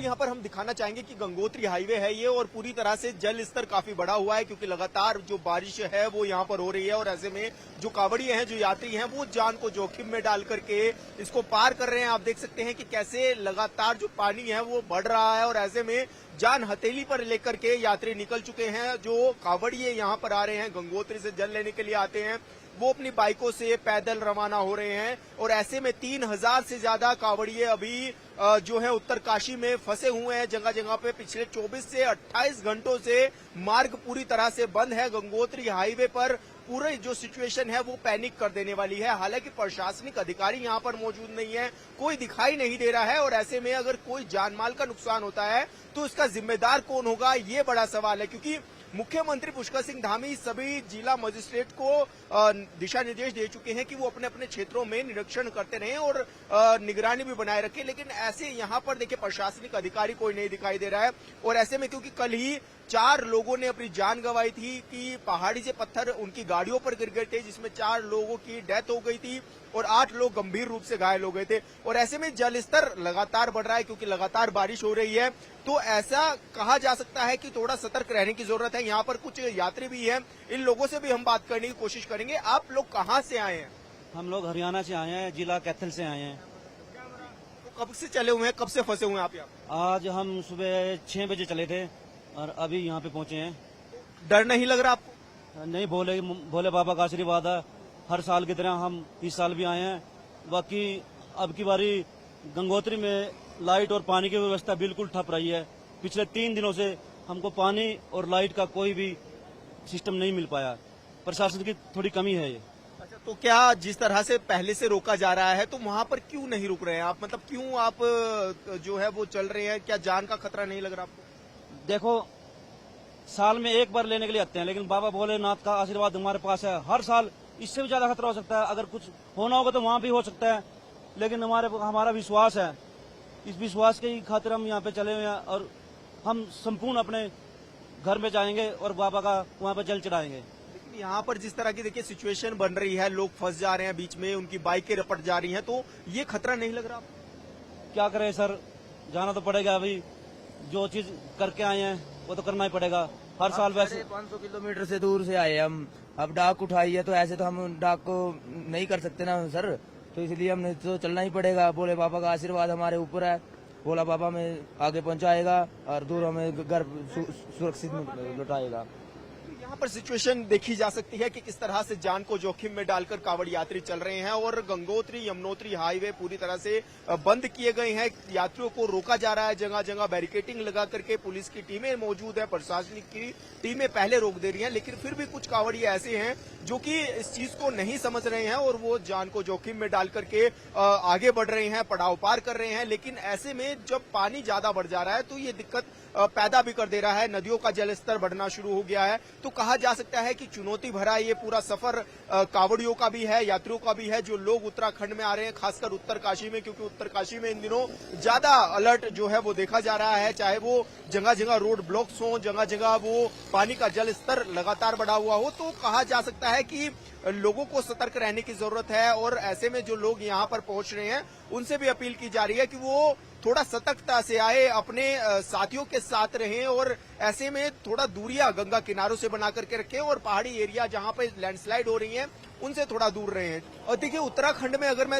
यहाँ पर हम दिखाना चाहेंगे कि गंगोत्री हाईवे है ये और पूरी तरह से जल स्तर काफी बढ़ा हुआ है क्योंकि लगातार जो बारिश है वो यहाँ पर हो रही है और ऐसे में जो कांवड़िए हैं, जो यात्री हैं, वो जान को जोखिम में डाल करके इसको पार कर रहे हैं। आप देख सकते हैं कि कैसे लगातार जो पानी है वो बढ़ रहा है और ऐसे में जान हथेली पर लेकर के यात्री निकल चुके हैं। जो कांवड़िए यहाँ पर आ रहे हैं, गंगोत्री से जल लेने के लिए आते हैं, वो अपनी बाइकों से पैदल रवाना हो रहे हैं और ऐसे में 3000 से ज्यादा कांवड़िए अभी जो है उत्तरकाशी में फंसे हुए हैं जगह जगह पे। पिछले 24 से 28 घंटों से मार्ग पूरी तरह से बंद है। गंगोत्री हाईवे पर पूरी जो सिचुएशन है वो पैनिक कर देने वाली है। हालांकि प्रशासनिक अधिकारी यहाँ पर मौजूद नहीं है, कोई दिखाई नहीं दे रहा है और ऐसे में अगर कोई जानमाल का नुकसान होता है तो इसका जिम्मेदार कौन होगा, ये बड़ा सवाल है। क्योंकि मुख्यमंत्री पुष्कर सिंह धामी सभी जिला मजिस्ट्रेट को दिशा निर्देश दे चुके हैं कि वो अपने अपने क्षेत्रों में निरीक्षण करते रहें और निगरानी भी बनाए रखें, लेकिन ऐसे यहाँ पर देखिए प्रशासनिक अधिकारी कोई नहीं दिखाई दे रहा है। और ऐसे में क्योंकि कल ही 4 लोगों ने अपनी जान गंवाई थी कि पहाड़ी से पत्थर उनकी गाड़ियों पर गिर गए थे, जिसमें 4 लोगों की डेथ हो गई थी और 8 लोग गंभीर रूप से घायल हो गए थे। और ऐसे में जल स्तर लगातार बढ़ रहा है क्योंकि लगातार बारिश हो रही है, तो ऐसा कहा जा सकता है कि थोड़ा सतर्क रहने की जरूरत है। यहाँ पर कुछ यात्री भी हैं, इन लोगों से भी हम बात करने की कोशिश करेंगे। आप लोग कहाँ से आए हैं? हम लोग हरियाणा से आए हैं, जिला कैथल से आए हैं। तो कब से चले हुए हैं, कब से फंसे हुए हैं आप यहाँ? आज हम सुबह 6 बजे चले थे और अभी यहाँ पे पहुँचे हैं। डर नहीं लग रहा आपको? नहीं, भोले बाबा का आशीर्वाद है। हर साल की तरह हम इस साल भी आए हैं। बाकी अब की बारी गंगोत्री में लाइट और पानी की व्यवस्था बिल्कुल ठप रही है। पिछले 3 दिनों से हमको पानी और लाइट का कोई भी सिस्टम नहीं मिल पाया। प्रशासन की थोड़ी कमी है ये। अच्छा, तो क्या जिस तरह से पहले से रोका जा रहा है तो वहाँ पर क्यों नहीं रुक रहे हैं आप? मतलब क्यों आप जो है वो चल रहे हैं? क्या जान का खतरा नहीं लग रहा आपको? देखो, साल में एक बार लेने के लिए आते हैं, लेकिन बाबा भोलेनाथ का आशीर्वाद हमारे पास है। हर साल इससे भी ज्यादा खतरा हो सकता है। अगर कुछ होना होगा तो वहाँ भी हो सकता है, लेकिन हमारा विश्वास है। इस विश्वास के ही खातिर हम यहाँ पे चले हुए हैं और हम संपूर्ण अपने घर में जाएंगे और बाबा का वहाँ पे जल चढ़ाएंगे। लेकिन यहाँ पर जिस तरह की देखिए सिचुएशन बन रही है, लोग फंस जा रहे हैं बीच में, उनकी बाइकें रपट जा रही हैं, तो ये खतरा नहीं लग रहा आपको? क्या करें सर, जाना तो पड़ेगा। अभी जो चीज करके आए हैं वो तो करना ही पड़ेगा। हर साल वैसे 500 किलोमीटर से दूर से आए हम। अब डाक उठाई है तो ऐसे तो हम डाक को नहीं कर सकते ना सर, तो इसलिए हमने तो चलना ही पड़ेगा। भोले बाबा का आशीर्वाद हमारे ऊपर है। भोला बाबा में आगे पहुंचाएगा और दूर हमें घर सुरक्षित लौटाएगा। यहाँ पर सिचुएशन देखी जा सकती है कि किस तरह से जान को जोखिम में डालकर कांवड़ यात्री चल रहे हैं और गंगोत्री यमुनोत्री हाईवे पूरी तरह से बंद किए गए हैं। यात्रियों को रोका जा रहा है, जगह जगह बैरिकेडिंग लगा करके पुलिस की टीमें मौजूद है, प्रशासनिक की टीमें पहले रोक दे रही हैं, लेकिन फिर भी कुछ कांवड़िए ऐसे हैं जो कि इस चीज को नहीं समझ रहे हैं और वो जान को जोखिम में डाल करके आगे बढ़ रहे हैं, पड़ाव पार कर रहे हैं। लेकिन ऐसे में जब पानी ज्यादा बढ़ जा रहा है तो ये दिक्कत पैदा भी कर दे रहा है। नदियों का जलस्तर बढ़ना शुरू हो गया है, तो कहा जा सकता है कि चुनौती भरा ये पूरा सफर कांवड़ियों का भी है, यात्रियों का भी है। जो लोग उत्तराखंड में आ रहे हैं, खासकर उत्तरकाशी में, क्योंकि उत्तरकाशी में इन दिनों ज्यादा अलर्ट जो है वो देखा जा रहा है, चाहे वो जगह जगह रोड ब्लॉक्स हो, जगह जगह वो पानी का जल स्तर लगातार बढ़ा हुआ हो, तो कहा जा सकता है कि लोगों को सतर्क रहने की जरूरत है। और ऐसे में जो लोग यहाँ पर पहुंच रहे हैं उनसे भी अपील की जा रही है कि वो थोड़ा सतर्कता से आए, अपने साथियों के साथ रहें और ऐसे में थोड़ा दूरियां गंगा किनारों से बना करके रखें और पहाड़ी एरिया जहां पर लैंडस्लाइड हो रही है उनसे थोड़ा दूर रहें। और देखिए, उत्तराखंड में अगर मैं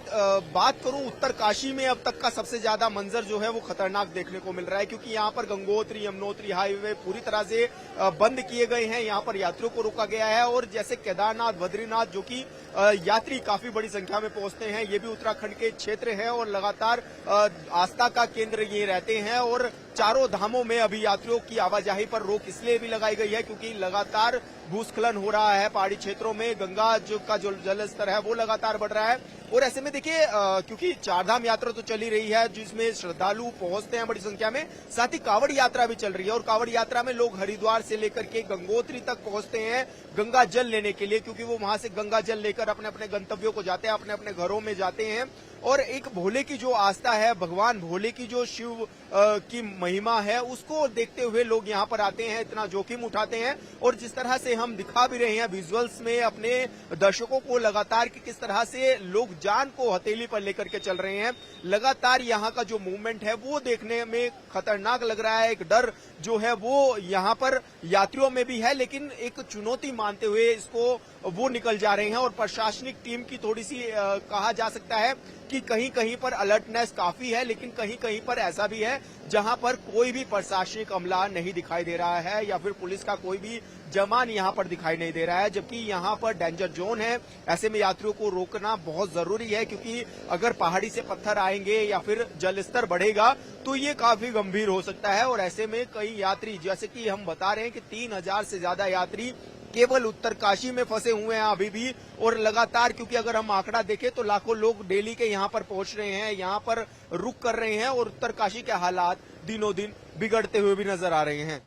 बात करूं, उत्तरकाशी में अब तक का सबसे ज्यादा मंजर जो है वो खतरनाक देखने को मिल रहा है, क्योंकि यहाँ पर गंगोत्री यमुनोत्री हाईवे पूरी तरह से बंद किए गए हैं। यहाँ पर यात्रियों को रोका गया है और जैसे केदारनाथ, बद्रीनाथ, जो कि यात्री काफी बड़ी संख्या में पहुंचते हैं, ये भी उत्तराखंड के क्षेत्र है और लगातार आस्था का केंद्र ये रहते हैं। और चारों धामों में अभी यात्रियों की आवाजाही पर रोक इसलिए भी लगाई गई है क्योंकि लगातार भूस्खलन हो रहा है पहाड़ी क्षेत्रों में, गंगा का जो जल स्तर है वो लगातार बढ़ रहा है। और ऐसे में देखिए, क्योंकि चारधाम यात्रा तो चली रही है जिसमें श्रद्धालु पहुंचते हैं बड़ी संख्या में, साथ ही कांवड़ यात्रा भी चल रही है और कांवड़ यात्रा में लोग हरिद्वार से लेकर के गंगोत्री तक पहुंचते हैं गंगा जल लेने के लिए, क्योंकि वो वहां से गंगा जल लेकर अपने अपने गंतव्यों को जाते हैं, अपने अपने घरों में जाते हैं। और एक भोले की जो आस्था है, भगवान भोले की जो शिव की महिमा है, उसको देखते हुए लोग यहाँ पर आते हैं, इतना जोखिम उठाते हैं। और जिस तरह से हम दिखा भी रहे हैं विजुअल्स में अपने दर्शकों को लगातार कि किस तरह से लोग जान को हथेली पर लेकर के चल रहे हैं। लगातार यहाँ का जो मूवमेंट है वो देखने में खतरनाक लग रहा है। एक डर जो है वो यहाँ पर यात्रियों में भी है, लेकिन एक चुनौती मानते हुए इसको वो निकल जा रहे हैं। और प्रशासनिक टीम की थोड़ी सी कहा जा सकता है कि कहीं कहीं पर अलर्टनेस काफी है, लेकिन कहीं कहीं पर ऐसा भी है जहां पर कोई भी प्रशासनिक अमला नहीं दिखाई दे रहा है या फिर पुलिस का कोई भी जवान यहां पर दिखाई नहीं दे रहा है। जबकि यहां पर डेंजर जोन है, ऐसे में यात्रियों को रोकना बहुत जरूरी है, क्योंकि अगर पहाड़ी से पत्थर आएंगे या फिर जल स्तर बढ़ेगा तो ये काफी गंभीर हो सकता है। और ऐसे में कई यात्री, जैसे कि हम बता रहे हैं कि 3000 से ज्यादा यात्री केवल उत्तरकाशी में फंसे हुए हैं अभी भी। और लगातार, क्योंकि अगर हम आंकड़ा देखें तो लाखों लोग डेली के यहाँ पर पहुंच रहे हैं, यहाँ पर रुक कर रहे हैं और उत्तरकाशी के हालात दिनों दिन बिगड़ते हुए भी नजर आ रहे हैं।